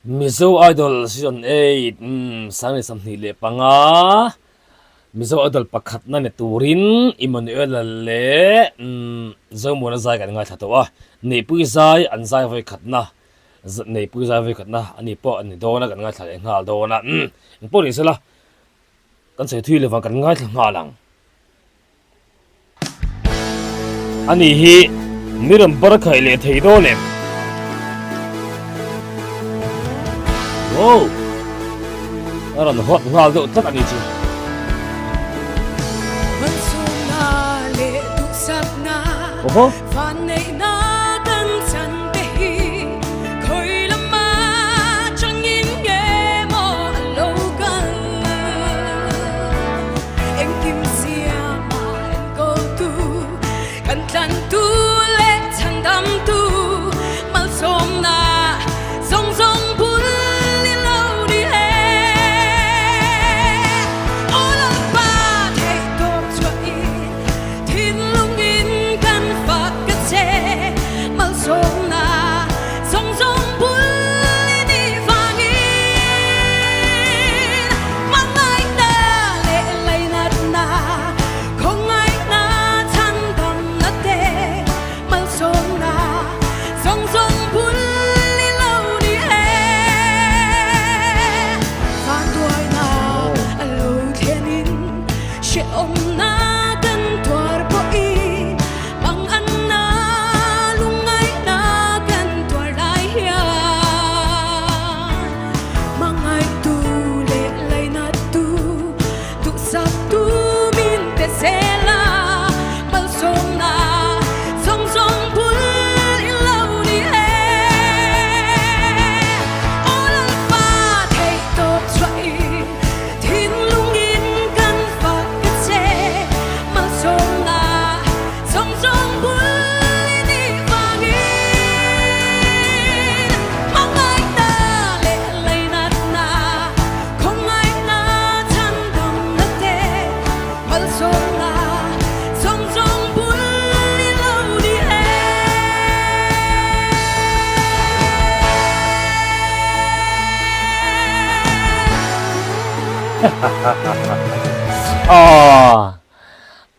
Mizo Idol Season 8 Sang samni le panga Mizo Idol pakhat na ne turin Emmanuel le Zomona zai kan ngai thatowa nei pui zai an zai voi khatna nei pui zai voi khatna ani po ani dona kan ngai thale ngal dona po ni sela kan sei thui le wa kan ngai thla ngalang ani hi miram barakhai le thei do ne Oh, ara no hot ngal do tak ani chu. Oho.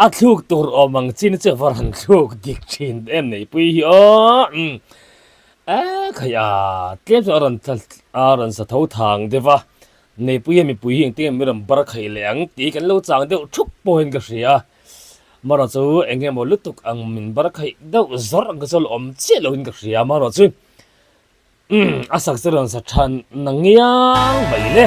Atluk tur omang chin che varan thuk dik chin em nei pui o khaya tlem so aran sa thau thang dewa nei pui mi pui hing tem miram bar khai leang ti kan lo chang deuh thuk poin ka ria mara chu engem mo lutuk ang min bar khai deuh zor ang chol om che lo in ka ria mara chu asak zeron sa than nangiang mai le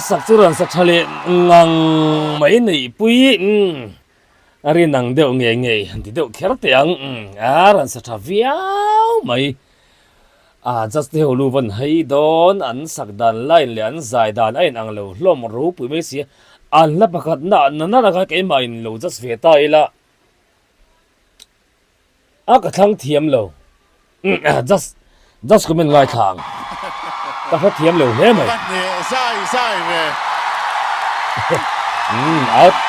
sak churan sa thale ngang mai nei pui ari nang deuh nge nge ti deuh kher teang aran sa tha viau mai just the holu van hai don an sak dan line le an zai dan ain ang lo hlom ro pui me si an la pakhat na na ka ke mai lo just ve ta ila ka thang thiam lo just comment ngai thang ta phát thiam lo he mai sai về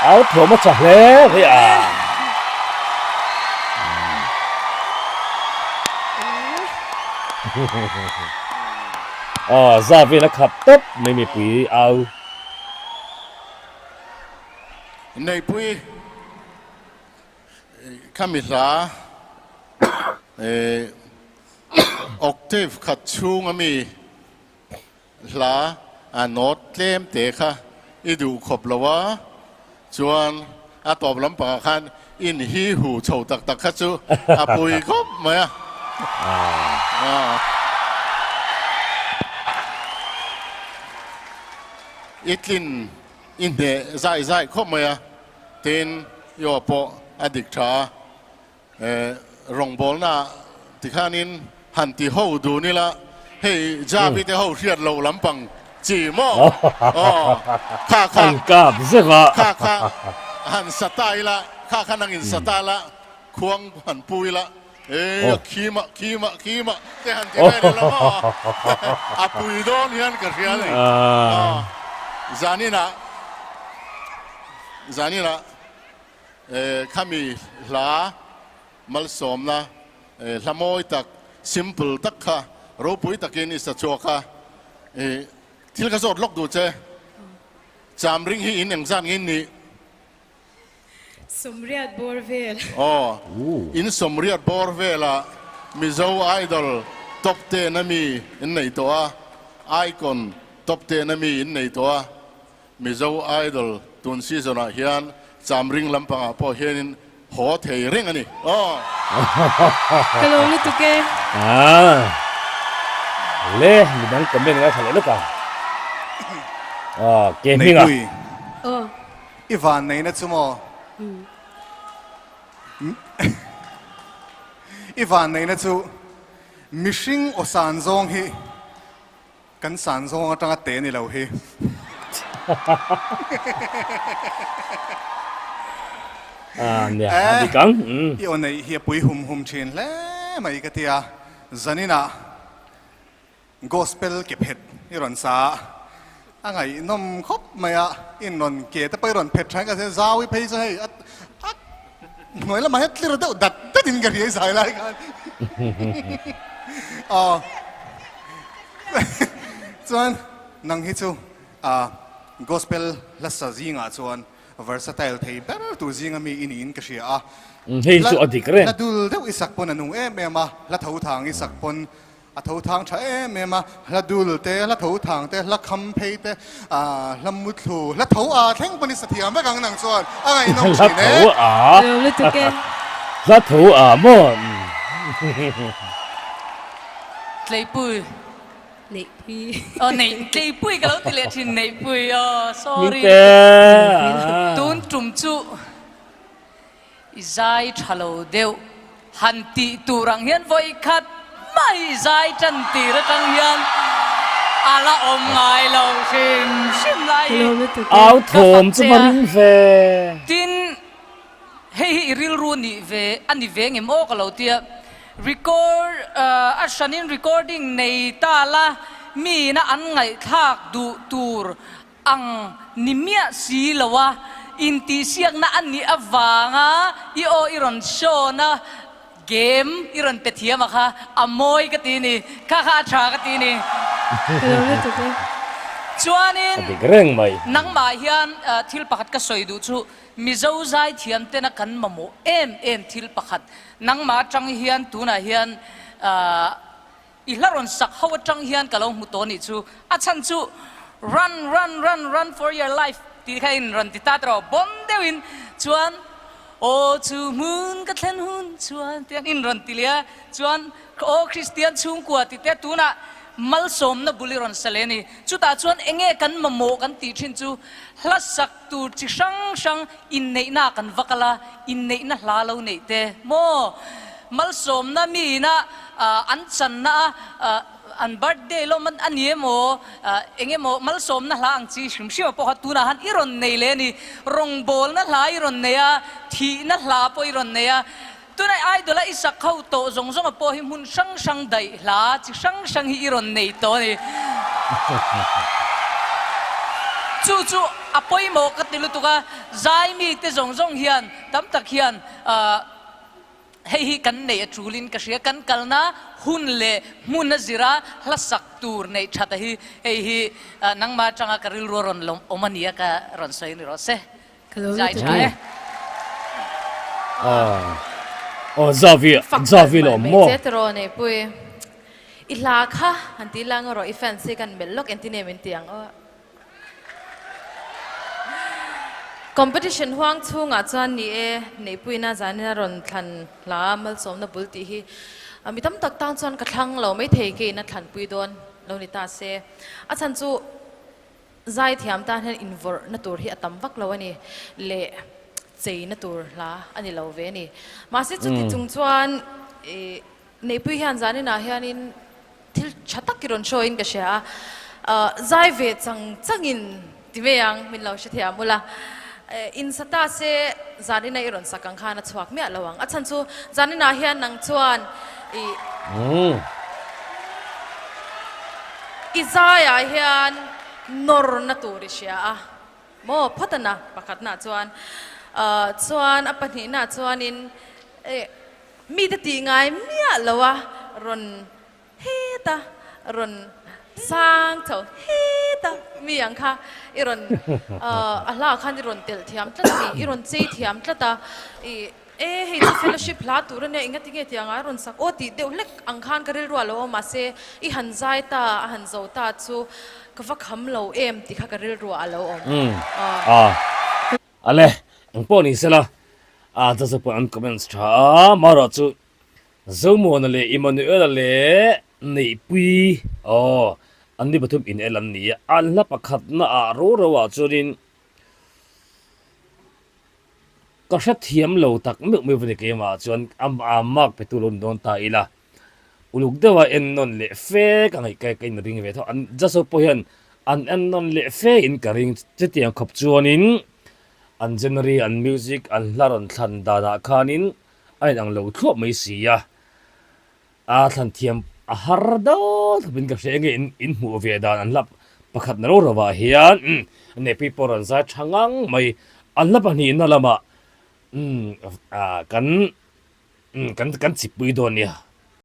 áo thua mất chặt lé thế ra về là khập tấp mấy pui ao ในปุ้ยข้ามิลาออกเทฟขัดชูงมีลาโนดเล่มเตะค่ะอีดูขบละวะจวนตอบลำปางคันอินฮีหูโฉตักขัดชูปุ้ยก็มาอีกลินอินเดใจคบมาเต็นโยโปอดิกชารองบอลน่ะที่ข้านินหันที่หูดูนี่ละเฮ้ยจ้าพี่ที่หูเชียดเราลำปังจีโม่ข้ากับสิครับข้าหันสไตล์ละข้านั่งอินสไตล์ละควงหันปุยละขี้มะแต่หันที่แม่นี่ละมั้งปุยโดนยันกันเรียเลยจานี่นะข้ามีลามัลสมนะละโมยตัก simple ตักค่ะรู้ปุยตักกินอิสระโจค่ะที่เราสดล็อกดูเจจามริงฮีอินอย่างจานงินนี่สมเรียดบอร์เวลอินสมเรียดบอร์เวลอะมิโซไอดอลท็อปเทนมีอินในตัวไอคอนท็อปเทนมีอินในตัวมิโซไอดอลตุนซีซอนเฮียนจามริงลำพังพอเฮียนหัวเทริงอันนี้กะลงนี่ตุกเกเล่มีดังกำเนิดอะไรหรือเปล่าเกมนี้อีวานในนั้นสมออีวานในนั้นสูมิชิงอสานซองฮีกันสานซองตั้งแต่นี่เราฮีเนี่ยดีกังอีอันนี้เฮียปุยหุ่มเชนแล้วมาอีกทีจันนี่นะgospel เก็บเห็ดอีรอนซาอังไงนมครบไหมอ่ะอินนนเกตไปรอนเผ็ดใช้กันเสียซาวิเพย์ใช่หน่วยละมาให้ที่เราดัดดินกันที่สายไรกันส่วนนังฮิจูgospel ลักษณะจิงอ่ะส่วน versatile ที่แบบตัวจิงมีอินก็เชียฮิจูอดีตเลยละดูเดี๋ยวอิสักปนนุ่งเมมาละทูทางอิสักปนทูทางใช้เมมาละดูเตะละทูทางเตะละคำเพย์เตะละมุดลูละทูแท่งปนิสเทียมไม่กังนังส่วนอะไรน้องชีเน่ละทูมั่งเลยปุยในปุยในเลยปุยก็แล้วที่เลี้ยที่ในปุยsorry ตุนจุ่มจุใจทะเลเดียวหันตีตูรังเฮียนไว้ขัดไม่ใจจันตีระกังเฮียนอาอมไงเราชิมไรเอาโถมจะมาริงเฟตินเฮ้ยริลรูนี่เวอันนี้เวงเอ็มโอก็เราเตีย record อัชนิน recording ในตาละมีนะอันไงทากดูตูรอังนิเมียสีละวะอินตีเสียงนะอันนี้อวางอ่ะอีรอนโชนะเกมอีรอนเป็ดเทียมอะค่ะอโมยกตีนี่ข้าชากตีนี่จวนนินนังมาเฮียนทิลปักก็สวยดูชูมิโซใจเทียมเตนักกันมาโมเอ็มทิลปักนังมาจังเฮียนตูน่าเฮียนอีหลารอนสักเขาจังเฮียนกับเราหุตัวนี่ชูอาชันชู run for your lifeที่ใครรันติตาตรอบนเดวินชวนโอ้ชูมุนกัทเลนหุนชวนเตียงอินรันติเลียชวนโอ้คริสเตียนชุ่มกว่าติเตตูน่ะมัลสมนะบุลีรันเซเลนีจุดตาชวนเองกันมาโมกันตีชินจูลัสักตูจิช่างอินเนน่ากันวักละอินเนน่าลาเราเนเตโมมัลสมนะมีนะอันจันนะอันบัดเดย์เรามันอันนี้โมเองโมมัลสมนะลาอังจีชิมชิมพอตูน่ะฮันอิรอนเนเลนีรงโบลนะลาอิรอนเนียทีนะลาปอิรอนเนียตัวนั้นไอ้ตัวละอิสักเข้าโตจงมาพอหิมุนช่างได้ลาจิช่างฮิอิรอนเนยตัวนี้จู่อภัยโมกติลุตุกะใจมีแต่จงเฮียนตั้มตักเฮียนให้กันเนยจูลินก็เสียกันกันนะหุ่นเล่มุนจิระละสักตูร์ในชัดให้นังมาจังกริลรอนลมอมันเนียกรอนใส่นี่รอเซ่ก zai chai Zavi lo mo Che tro ne pui ila kha anti lang ro ifan se kan melok antine mentiang competition huang chunga chuan ni e nei pui na zani ron than la mal som na bulti hi mitam tak tang chuan ka thlang lo mai thei ke na than pui don lo ni ta se a chan chu zai thiam ta hen invor na tur hi atam vak lo ani le chei na tur la ani lo ve ni ma se chu ti chung chuan nei pui hian zani na hianin thil chatak kiron show in ka sha zai ve changin ti ve yang min lo she thiam mula in sata se zani na iron sakang khana chuak me lawang achan chu zani na hian nang chuan izaya hian nor na turi sia mo phatana pakhat na chuan apani na chuan in mi ta ti ngai mia lawa ron heta ron sang tho heta mi ang kha iron ala khan iron tel thiam tlati iron chei thiam tlata hei fellowship la tur ne inga tinge tianga ron sak oti deulek ang khan karil ro lo ma se I han zai ta han zo ta chu ka va kham lo em ti kha karil ro alo om ale ang po ni sala ta sa po ang comments cha maro chu zomo na le Emmanuel le nei pui ani bathum in elam ni alla pakhat na ro wa churin ka sha thiam lo tak me vne ke ma chuan mak petulon don ta ila uluk dewa en non le fe ka ngai kai na ring ve tho an jaso po hian an en non le fe in ka ring chetiang khop chuanin an genre an music an laron thlan da da khanin ai dang lo thlo mai si ya thlan thiam har do bin ka shenge in mu ve dan an lap pakhat na ro rawa hian ne people an za thangang mai an lap ani na lama kan chipui don ya